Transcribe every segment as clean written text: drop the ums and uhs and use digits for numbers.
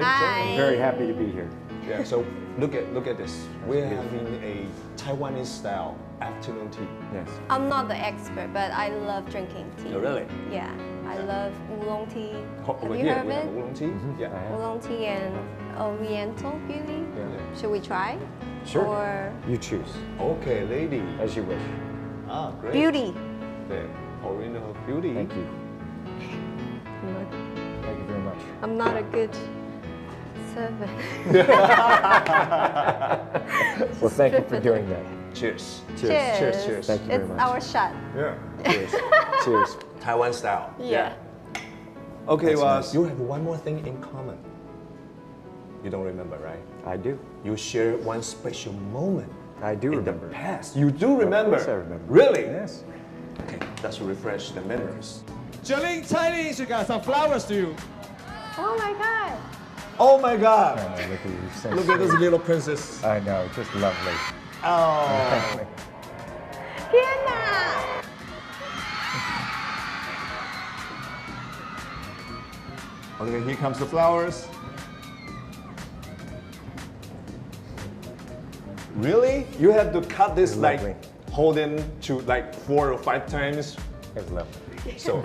I'm very happy to be here. Yeah, so look at this. We're having a Taiwanese style afternoon tea. Yes. I'm not the expert, but I love drinking tea. Oh, really? Yeah, I love oolong tea. Over Have you here heard of we have it? oolong tea. Yeah. Oolong tea and Oriental beauty. Yeah. Should we try? Sure. Or You choose, Okay, lady. as you wish. Ah, great. beauty? The oriental beauty. Thank you. Thank you very much. I'm not a good servant. Well, thank you for doing that. Cheers. Cheers. Cheers, cheers. Thank you very It's much. our shot. Yeah. Cheers. Cheers. Taiwan style. Yeah. Okay, That's well, nice. you have one more thing in common. You don't remember, right? I do. You share one special moment I do in remember. the past. You do remember? Of course I remember. Really? Yes. Okay, let's refresh the memories. Jolene,蔡依林, she got some flowers to you. Oh my god. Oh my God! I know, look at you. So Look at this sweet. little princess. I know, just lovely. Oh. 天哪! Okay, here comes the flowers. Really? You have to cut this It's like lovely. holding to like 4 or 5 times. It's lovely. So,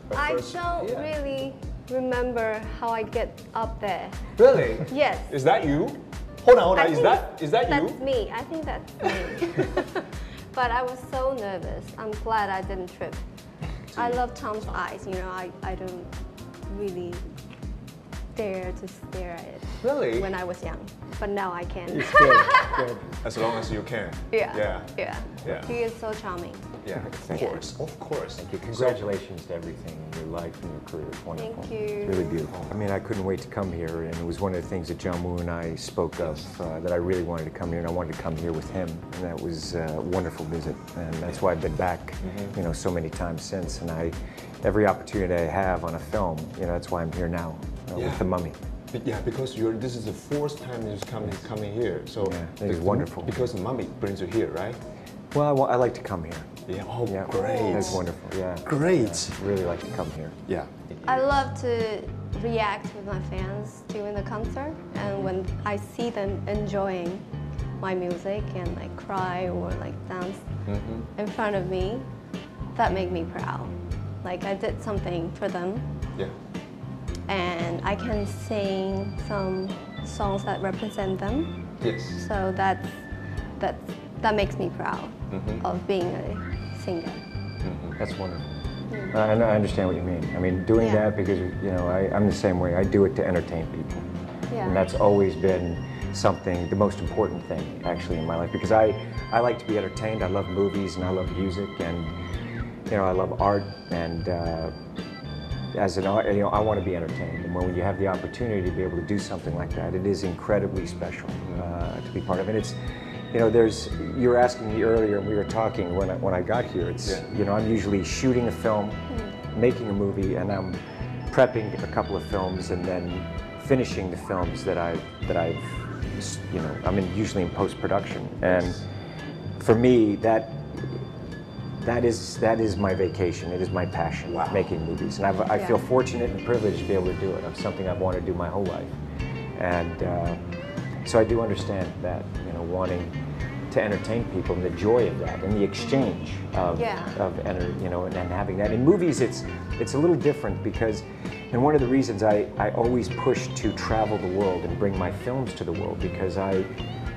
but I first- don't yeah. really remember how I get up there. Really? Yes. Is that you? Hold on. I Is think that That's you? me. I think that's me. But I was so nervous. I'm glad I didn't trip. I love Tom's eyes. You know, I don't really dare to stare at it Really? when I was young. But now I can. It's good. Good. As long as you can. Yeah. Yeah. Yeah. Yeah. He is so charming. Yeah. Of Thank you. course. Of course. Thank you. Congratulations to everything in your life and your career. It's wonderful. Thank you. It's really beautiful. I mean, I couldn't wait to come here, and it was one of the things that John Woo and I spoke of, that I really wanted to come here, and I wanted to come here with him, and that was a wonderful visit, and that's why I've been back, you know, so many times since, and every opportunity I have on a film, you know, that's why I'm here now, Yeah. with The Mummy. Yeah, because this is the fourth time you're coming here. So Yeah, it's wonderful. Because Mommy brings you here, right? Well, I like to come here. Yeah. Oh, Yeah, great. That's wonderful. Yeah, Great. really like to come here. Yeah. I love to react with my fans during the concert, and when I see them enjoying my music and like cry or like dance in front of me, that make me proud. Like I did something for them, Yeah. and I can sing some songs that represent them. Yes. So that makes me proud of being a singer. That's wonderful. I understand what you mean. I mean, doing Yeah. that because, you know, I'm the same way. I do it to entertain people. Yeah. And that's always been something, the most important thing, actually, in my life. Because I like to be entertained. I love movies and I love music and, you know, I love art. And as an art, you know, I want to be entertained. And when you have the opportunity to be able to do something like that, it is incredibly special to be part of it. It's, you know, you were asking me earlier, and we were talking when I got here. It's, you know, I'm usually shooting a film, making a movie, and I'm prepping a couple of films, and then finishing the films that I've, you know, usually in post-production. And for me, that is my vacation. It is my passion, making movies. And I feel fortunate and privileged to be able to do it. It's something I've wanted to do my whole life. And so I do understand that, you know, wanting to entertain people and the joy of that and the exchange of you know, and having that. In movies, it's a little different because, and one of the reasons I always push to travel the world and bring my films to the world, because I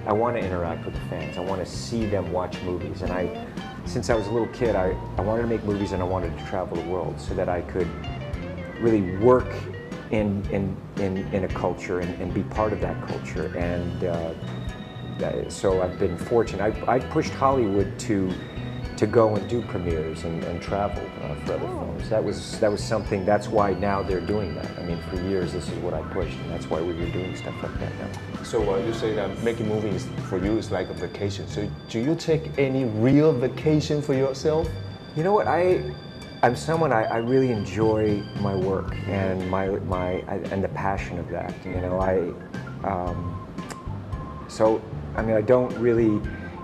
want to interact with the fans. I want to see them watch movies. And since I was a little kid, I wanted to make movies and I wanted to travel the world so that I could really work in a culture and be part of that culture. And so I've been fortunate. I pushed Hollywood to go and do premieres and travel for other films. That was something. That's why now they're doing that. I mean, for years this is what I pushed, and that's why we're doing stuff like that now. So you say that making movies for you is like a vacation. So do you take any real vacation for yourself? You know what? I'm someone I really enjoy my work and and the passion of that. You know, so I mean,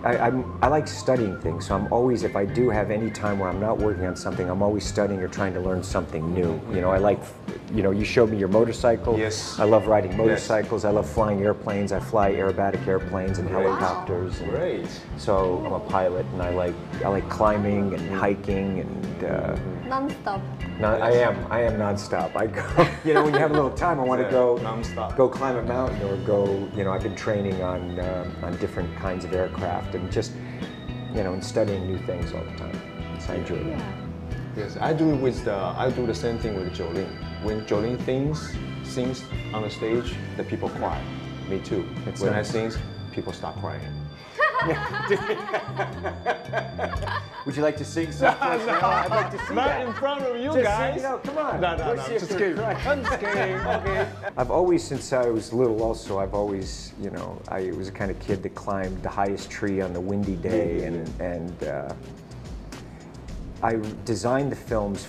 I like studying things, so I'm always, if I do have any time where I'm not working on something, I'm always studying or trying to learn something new. You know, I like, you know, you showed me your motorcycle. Yes. I love riding motorcycles. I love flying airplanes. I fly aerobatic airplanes and helicopters. And Great. so I'm a pilot, and I like climbing and hiking and. Non-stop. No, I am nonstop. I go, you know, when you have a little time, I want to go non-stop. go climb a mountain or go, you know, I've been training on different kinds of aircraft and just, you know, and studying new things all the time. So I enjoy it. Yeah. Yes, I do the same thing with Jolene. When Jolene sings on the stage, the people cry. Me too. When I sing, people start crying. Would you like to sing something? I'd like to see Not that. in front of you Just guys. sing, you know, come on. No, Let's see if just you're kidding. crying. I'm just kidding. Okay. I've always, since I was little also, I've always, you know, I was the kind of kid that climbed the highest tree on the windy day, and I designed the films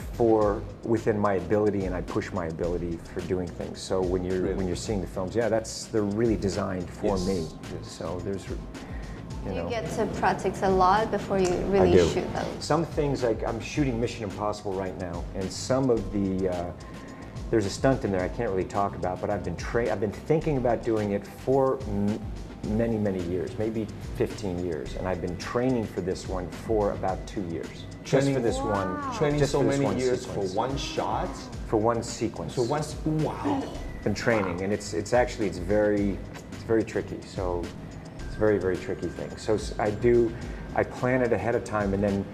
within my ability, and I push my ability for doing things. So when you're seeing the films, yeah, they're really designed for me. Yes. So there's, you know. You get to practice a lot before you really shoot them. Some things, like I'm shooting Mission Impossible right now, and some of the there's a stunt in there I can't really talk about, but I've been thinking about doing it for many years, maybe 15 years, and I've been training for this one for about 2 years. Just for this one. Training just so for this many one years sequence. for one shot. For one sequence. So once, wow. Been training, and it's very tricky. So it's a very tricky thing. So I plan it ahead of time, and then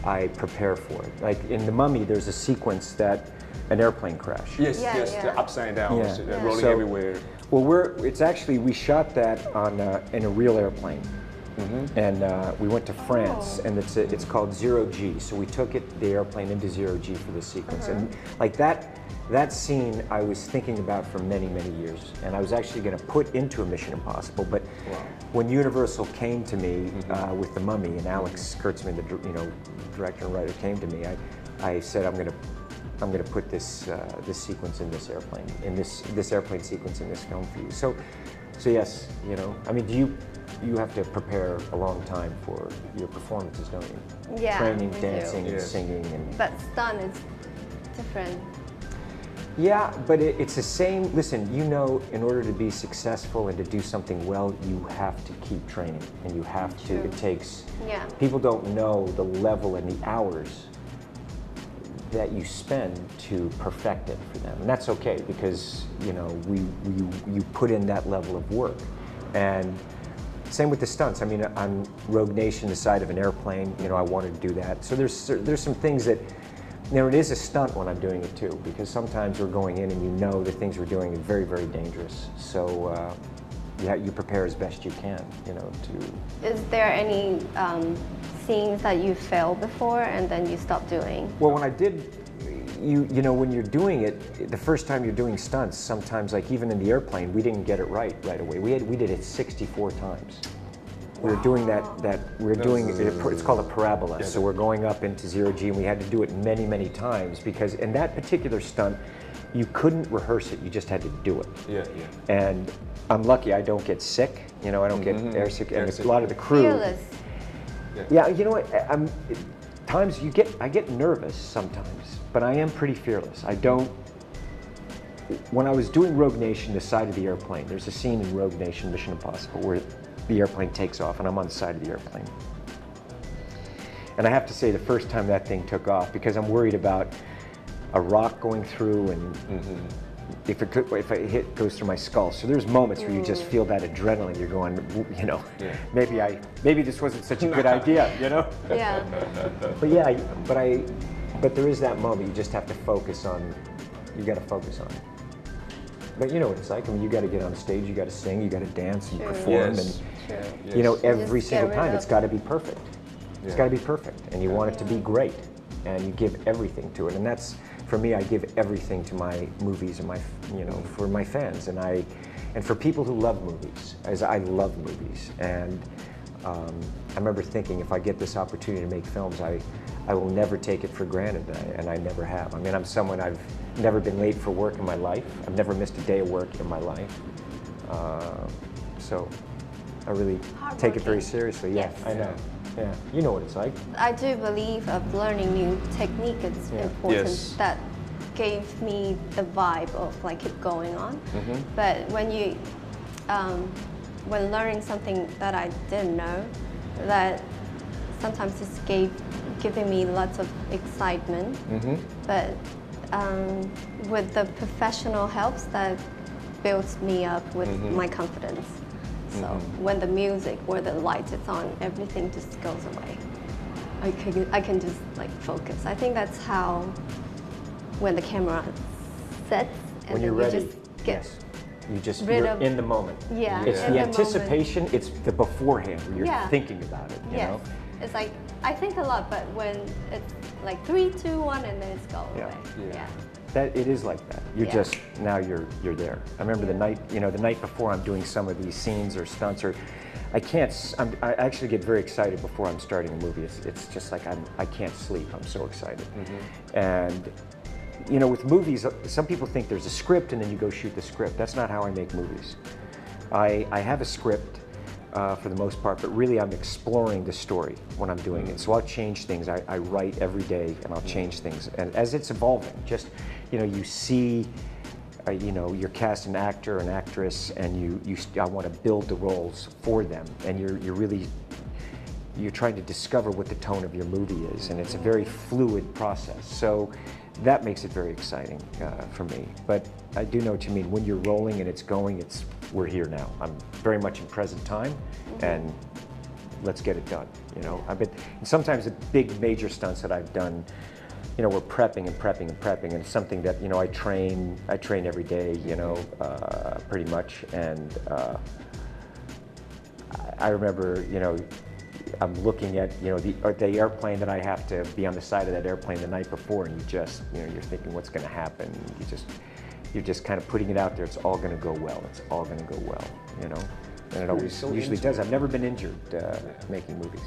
I prepare for it. Like in The Mummy, there's a sequence that an airplane crash. Yes, Yeah, yes, yeah. the upside down, rolling So- everywhere. Well, we shot that in a real airplane, and we went to France, and it's called 0G. So we took the airplane into 0G for the sequence, and like that scene I was thinking about for many years, and I was actually going to put into a Mission Impossible, but when Universal came to me with The Mummy, and Alex Kurtzman, the director and writer, came to me, I said I'm going to put this sequence in this airplane, this airplane sequence in this film for you. So yes, you know, I mean, you have to prepare a long time for your performances, don't you? Yeah, Training, we dancing, do. and singing, and But stunt is different. yeah, but it's the same. Listen, you know, in order to be successful and to do something well, you have to keep training, and you have to. True. It takes. Yeah. People don't know the level and the hours that you spend to perfect it for them, and that's okay, because you know you put in that level of work. And same with the stunts. I mean, on Rogue Nation, the side of an airplane, you know, I wanted to do that. So there's some things that, you know, it is a stunt when I'm doing it too, because sometimes we're going in and you know the things we're doing are very dangerous. So you prepare as best you can, you know, to. Is there any scenes that you failed before and then you stopped doing? Well, when I did, you know, when you're doing it, the first time you're doing stunts, sometimes, like even in the airplane, we didn't get it right away. We did it 64 times. We were doing it's called a parabola. So we're going up into 0G, and we had to do it many times, because in that particular stunt, you couldn't rehearse it, you just had to do it. Yeah. And I'm lucky I don't get sick, you know, I don't get airsick, and a lot of the crew. Fearless. Yeah, you know what, I get nervous sometimes, but I am pretty fearless. When I was doing Rogue Nation, the side of the airplane, there's a scene in Rogue Nation, Mission Impossible, where the airplane takes off, and I'm on the side of the airplane. And I have to say, the first time that thing took off, because I'm worried about a rock going through, and if it goes through my skull. So there's moments where you just feel that adrenaline. You're going, you know, maybe this wasn't such a good idea, you know? Yeah. But yeah, but there is that moment you just have to focus on. You got to focus on it. But you know what it's like. I mean, you got to get on stage, you got to sing, you got to dance and perform, and you know, every single time it's got to be perfect. It's got to be perfect, and you want it to be great, and you give everything to it. And that's, for me, I give everything to my movies and my, you know, for my fans, and for people who love movies, as I love movies. And I remember thinking, if I get this opportunity to make films, I will never take it for granted, and I never have. I mean, I've never been late for work in my life. I've never missed a day of work in my life. So I really take it very seriously. Yeah, Yes. I know. Yeah, you know what it's like. I do believe of learning new technique is important. Yes. That gave me the vibe of like keep going on. But when you, when learning something that I didn't know, that sometimes it's giving me lots of excitement. But with the professional helps, that builds me up with my confidence. So when the music or the light is on, everything just goes away. I can just like focus. I think that's how when the camera sets and When you're then ready, you just get you're in the moment. Yeah, It's in the the anticipation, moment. it's the beforehand when you're thinking about it, you yes. know? It's like I think a lot, but when it's like 3, 2, 1, and then it's go away. Yeah. That it is like that. You're just now you're there. I remember the night, the night before I'm doing some of these scenes or stunts, or I actually get very excited before I'm starting a movie. It's just like I can't sleep. I'm so excited. And with movies, some people think there's a script and then you go shoot the script. That's not how I make movies. I have a script for the most part, but really I'm exploring the story when I'm doing it. So I'll change things. I write every day and I'll change things. And as it's evolving, just, you see, you're cast an actor, an actress, and I want to build the roles for them. And you're trying to discover what the tone of your movie is. And it's a very fluid process. So that makes it very exciting for me. But I do know what you mean. When you're rolling and it's going, we're here now. I'm very much in present time, and let's get it done. And sometimes the big major stunts that I've done, we're prepping and prepping and prepping, and it's something that I train every day, pretty much. And I remember, I'm looking at the airplane that I have to be on the side of that airplane the night before, and you're thinking what's going to happen. You're just kind of putting it out there. It's all going to go well. It's all going to go well. And it always usually does. I've never been injured making movies.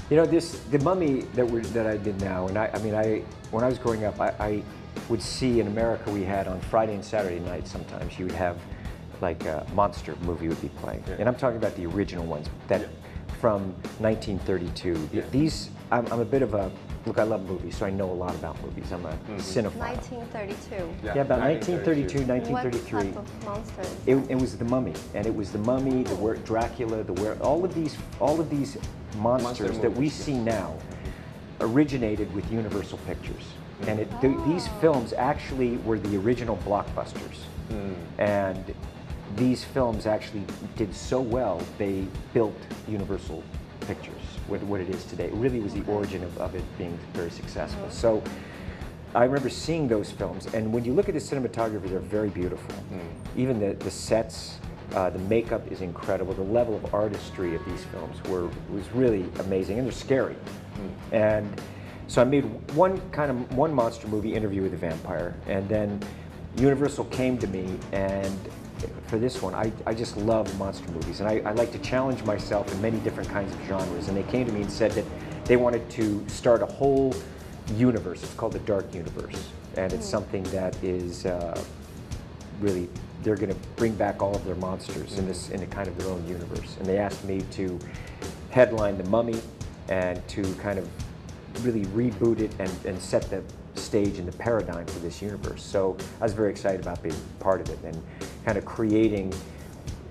The Mummy that I did now, and when I was growing up, I would see in America we had on Friday and Saturday nights sometimes you would have like a monster movie would be playing. And I'm talking about the original ones that from 1932. These, I'm a bit of a, look, I love movies, so I know a lot about movies. I'm a cinephile. 1932. Yeah, about 1932, 1933. What type of monster? It was the Mummy, and it was the Mummy, the Dracula, all of these monsters that we see now originated with Universal Pictures. And these films actually were the original blockbusters. And these films actually did so well, they built Universal Pictures, what it is today. It really was the origin of it being very successful. So I remember seeing those films, and when you look at the cinematography, they're very beautiful. Even the sets, the makeup is incredible. The level of artistry of these films was really amazing, and they're scary. And so I made one monster movie, Interview with the Vampire, and then Universal came to me, and for this one, I just love monster movies, and I like to challenge myself in many different kinds of genres, and they came to me and said that they wanted to start a whole universe. It's called the Dark Universe, and it's something that is really, they're going to bring back all of their monsters in a kind of their own universe, and they asked me to headline The Mummy and to kind of really reboot it and set the stage and the paradigm for this universe. So I was very excited about being part of it and kind of creating,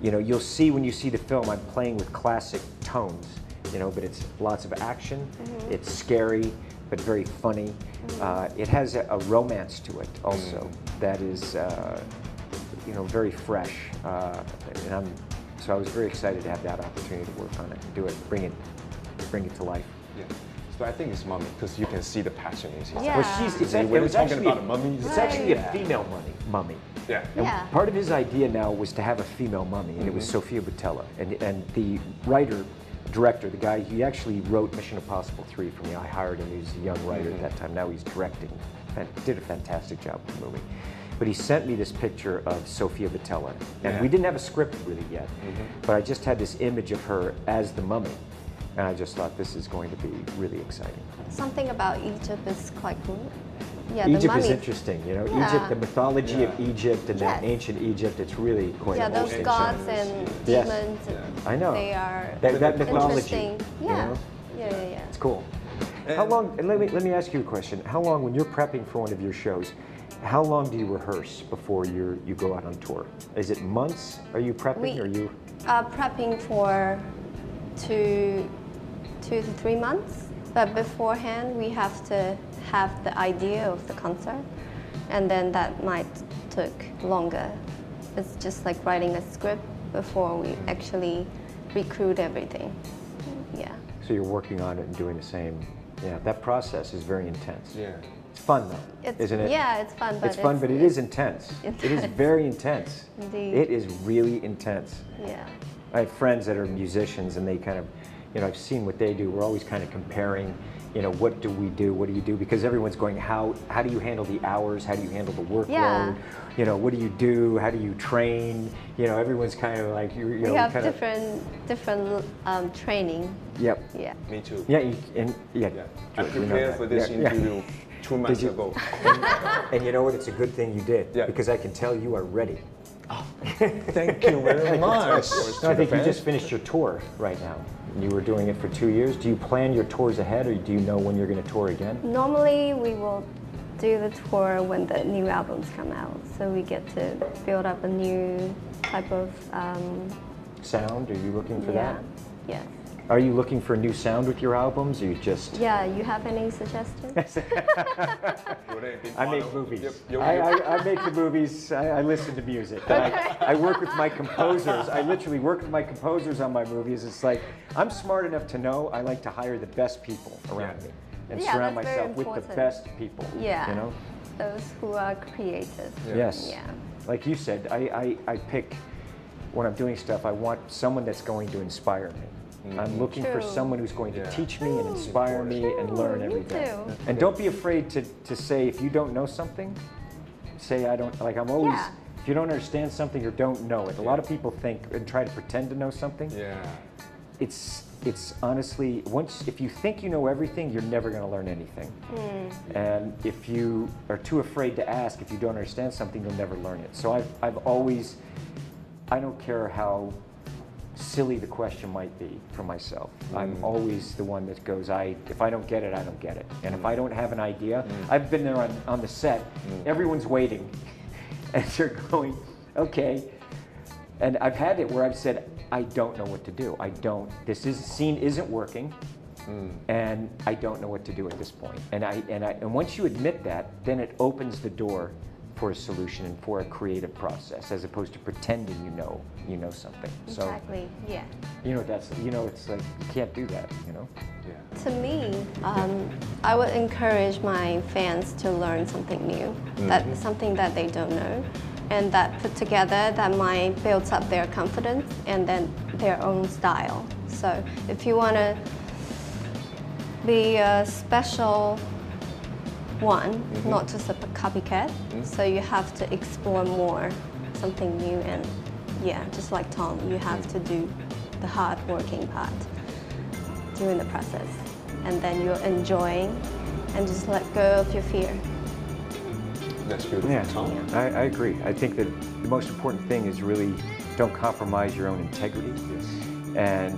you'll see when you see the film, I'm playing with classic tones, but it's lots of action, it's scary, but very funny. It has a romance to it also that is, very fresh. So I was very excited to have that opportunity to work on it, do it, bring it to life. Yeah. So I think it's Mummy because you can see the passion in his eyes. Yeah. Well, When we're talking about a mummy, it's actually a female mummy. Yeah. And part of his idea now was to have a female mummy, and it was Sofia Boutella. And the director, the guy, he actually wrote Mission Impossible 3 for me. I hired him. He was a young writer at that time. Now he's directing. Did a fantastic job with the movie. But he sent me this picture of Sofia Boutella. And we didn't have a script really yet, but I just had this image of her as the mummy. And I just thought this is going to be really exciting. Something about Egypt is quite cool. Yeah, the Egypt is mummies. interesting, you know. Yeah. Egypt, the mythology of Egypt and that Yes. ancient Egypt, it's really quite Yeah, those interesting. gods and Yes. demons. I know. They are That mythology. interesting. you Yeah. know? Yeah. It's cool. How long, and let me ask you a question. How long, when you're prepping for one of your shows, how long do you rehearse before you go out on tour? Is it months? Are you prepping, or you? Prepping for 2 to 3 months, but beforehand we have to have the idea of the concert, and then that might took longer. It's just like writing a script before we actually recruit everything. Yeah. So you're working on it and doing the same. Yeah, that process is very intense. Yeah. It's fun though, isn't it? Yeah, it's fun, but it's fun, but it is intense. It is very intense. Indeed. It is really intense. Yeah. I have friends that are musicians, and they kind of, you know, I've seen what they do. We're always kind of comparing, you know, what do we do? What do you do? Because everyone's going, how do you handle the hours? How do you handle the workload? Yeah. You know, what do you do? How do you train? You know, everyone's kind of like, you know, We have kind different training. Yep. Yeah. Me too. Yeah, Yeah. I George, you know prepared that. for this Yeah. interview 2 months you? ago. And you know what? It's a good thing you did. Yeah. Because I can tell you are ready. Thank you very much. No, I think you just finished your tour right now. You were doing it for 2 years. Do you plan your tours ahead, or do you know when you're going to tour again? Normally we will do the tour when the new albums come out, so we get to build up a new type of Sound? Are you looking for yeah. that? Yes. Are you looking for a new sound with your albums, or you just? Yeah, you have any suggestions? I make movies. Yep. I make the movies. I listen to music. I work with my composers. I literally work with my composers on my movies. It's like, I'm smart enough to know I like to hire the best people around me and Yeah, surround that's very myself with the important. best people. Yeah. You know? Those who are creative. Yes. Yeah. Like you said, I pick, when I'm doing stuff, I want someone that's going to inspire me. I'm looking for True. someone who's going to teach me and inspire me and learn me every day. too. And don't be afraid to say, if you don't know something, say I don't, like I'm always, Yeah. if you don't understand something or don't know it, a lot of people think and try to pretend to know something. Yeah. It's honestly, if you think you know everything, you're never going to learn anything. And if you are too afraid to ask, if you don't understand something, you'll never learn it. So I've always, I don't care how silly the question might be for myself. I'm always the one that goes, if I don't get it, I don't get it. And if I don't have an idea, I've been there on the set, everyone's waiting, and they're going, okay. And I've had it where I've said, I don't know what to do. This scene isn't working, and I don't know what to do at this point. And once you admit that, then it opens the door for a solution and for a creative process, as opposed to pretending you know something. So, Exactly. Yeah. you know, it's like, you can't do that, you know? Yeah. To me, I would encourage my fans to learn something new, something that they don't know, and that put together that might build up their confidence and then their own style. So if you want to be a special one, not just a copycat, so you have to explore more, something new, and yeah, just like Tom, you have to do the hard working part during the process, and then you're enjoying and just let go of your fear. That's beautiful. Yeah, Tom. I agree. I think that the most important thing is really don't compromise your own integrity, and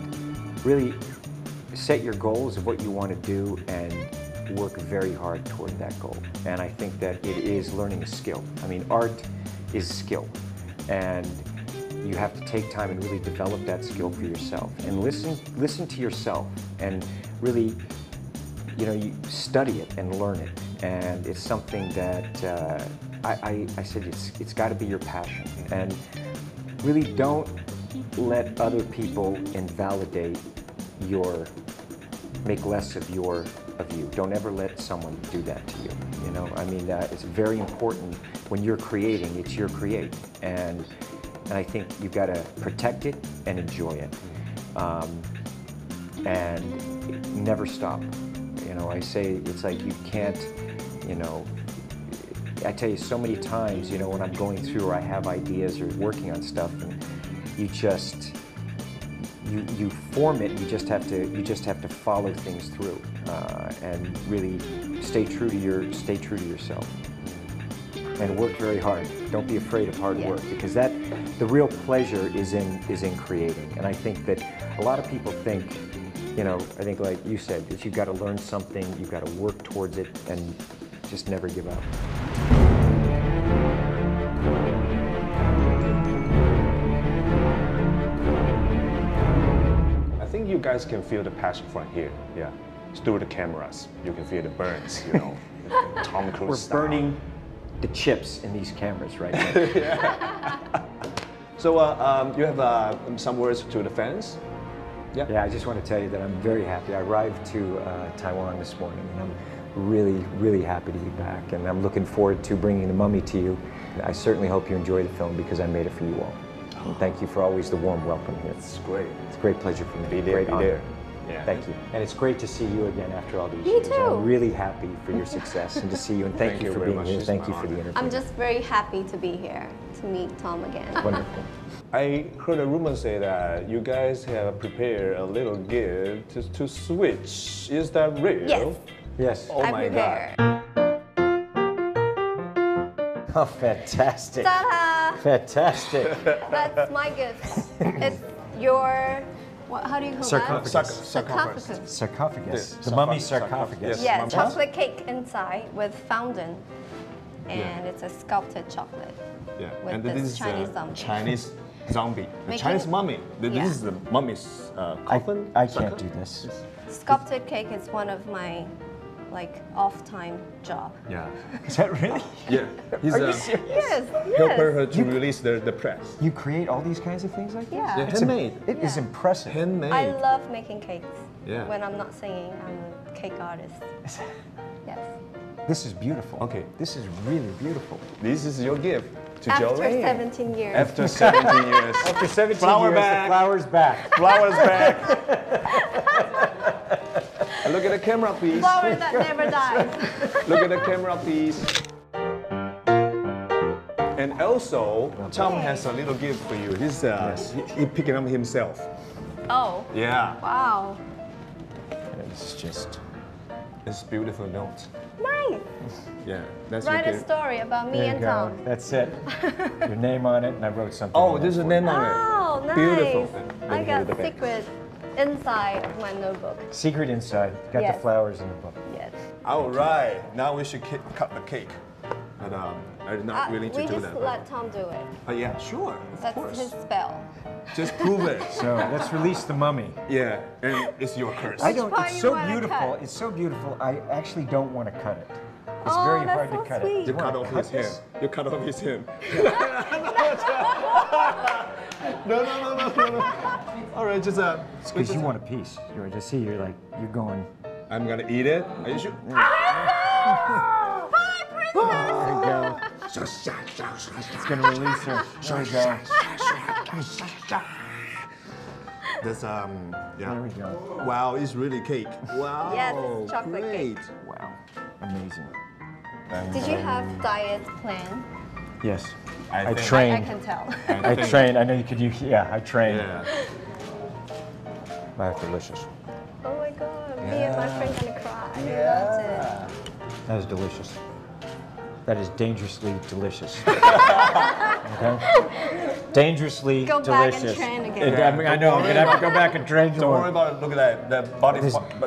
really set your goals of what you want to do and work very hard toward that goal. And I think that it is learning a skill. I mean, art is skill, and you have to take time and really develop that skill for yourself, and listen to yourself, and really, you know, you study it and learn it. And it's something that I said it's got to be your passion, and really don't let other people invalidate make less of you. Don't ever let someone do that to you. You know, I mean, it's very important when you're creating. It's your create, and I think you've got to protect it and enjoy it, and never stop. You know, I say it's like you can't. You know, I tell you so many times. You know, when I'm going through or I have ideas or working on stuff, and you just you form it. You just have to follow things through and really stay true to yourself. And work very hard. Don't be afraid of hard work, because the real pleasure is in creating. And I think that a lot of people think, I think like you said, that you've got to learn something, you've got to work towards it, and just never give up. I think you guys can feel the passion from here. Yeah, through the cameras, you can feel the burns. Tom Cruise. We're style. burning the chips in these cameras right now. So you have some words to the fans? Yeah, I just want to tell you that I'm very happy. I arrived to Taiwan this morning, and I'm really, really happy to be back. And I'm looking forward to bringing The Mummy to you. And I certainly hope you enjoy the film, because I made it for you all. And thank you for always the warm welcome here. It's great. It's a great pleasure for me. Be there, be there. Yeah. Thank you. And it's great to see you again after all these Me years. too. I'm really happy for your success and to see you. And thank you for being here. Thank you for the interview. I'm just very happy to be here, to meet Tom again. Wonderful. I heard a rumor say that you guys have prepared a little gift to switch. Is that real? Yes. Yes. Oh I my prepared. God. Oh, fantastic. Ta-da! Fantastic. That's my gift. It's your, how do you call Sarcophagus. that? Sarcophagus. Sarcophagus. Yes, The mummy's sarcophagus. Yes. Yeah, Mummy. chocolate cake inside with fondant. And it's a sculpted chocolate. Yeah, With and this this is Chinese the zombie. Chinese zombie, the Making- Chinese mummy. This Yeah. is the mummy's coffin. I can't do this. Sculpted cake is one of my off-time job. Yeah. Is that really? Yeah. He's Are you serious? Yes, help her yes. to release the press. You create all these kinds of things like this? Yeah. It's handmade. It is Yeah. impressive. Handmade. I love making cakes. Yeah. When I'm not singing, I'm a cake artist. Yes. This is beautiful. Okay. This is really beautiful. This is your gift to After Jolene. 17 years. After 17 years. After 17 Flower years, back. the flower's back. Flowers back. And look at the camera, please. Flower that never dies. Look at the camera, please. And also, Tom has a little gift for you. He's he picked it up himself. Oh, Yeah. wow. It's just... It's a beautiful note. Nice. Yeah. That's Write your a gift. story about me There you and go. Tom. That's it. Your name on it, and I wrote something. Oh, on there's that a for you. name on it. Oh, nice. Beautiful. I Then got here the back. secret inside of my notebook. Secret inside. Got Yes. the flowers in the book. Yes. All right. Now we should cut the cake. But I'm not willing to we do just that. let Tom do it. Yeah, sure. Of That's course. his spell. Just prove it. So let's release the mummy. Yeah, and it's your curse. I don't. part It's you so wanna beautiful. cut? It's so beautiful. I actually don't want to cut it. It's Oh, very that's hard so to cut sweet. it. You wanna cut off his this? hand. You cut off his hand. No. All right, just Because you want a piece. You're just see. You're going. I'm gonna eat it. Are you sure? There you go. It's gonna release her. There we go. That's yeah. There we go. Wow, it's really cake. Wow. Yes, it's chocolate great. cake. Wow. Amazing. Did you have diet plan? Yes. I think- I trained. can tell. I trained. I know you could. Yeah, I trained. Yeah. That's delicious. Oh my god, me and my friend gonna cry. We loved it. That is delicious. That is dangerously delicious. Okay? Dangerously Go back and delicious. train again. I know. I'm gonna have to go back and train Don't worry more. about it. Look at that.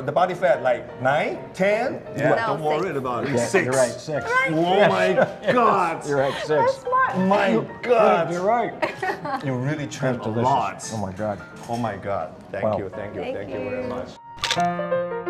The body fat like 9, 10. Yeah. No, Don't worry 6. about it. Yeah, 6. You're right. 6. Oh my God. You're right. 6. That's smart. My God. You're right. You really trained a Delicious. lot. Oh my God. Oh my God. Thank Wow. you. Thank you. Thank Thank you very you. much.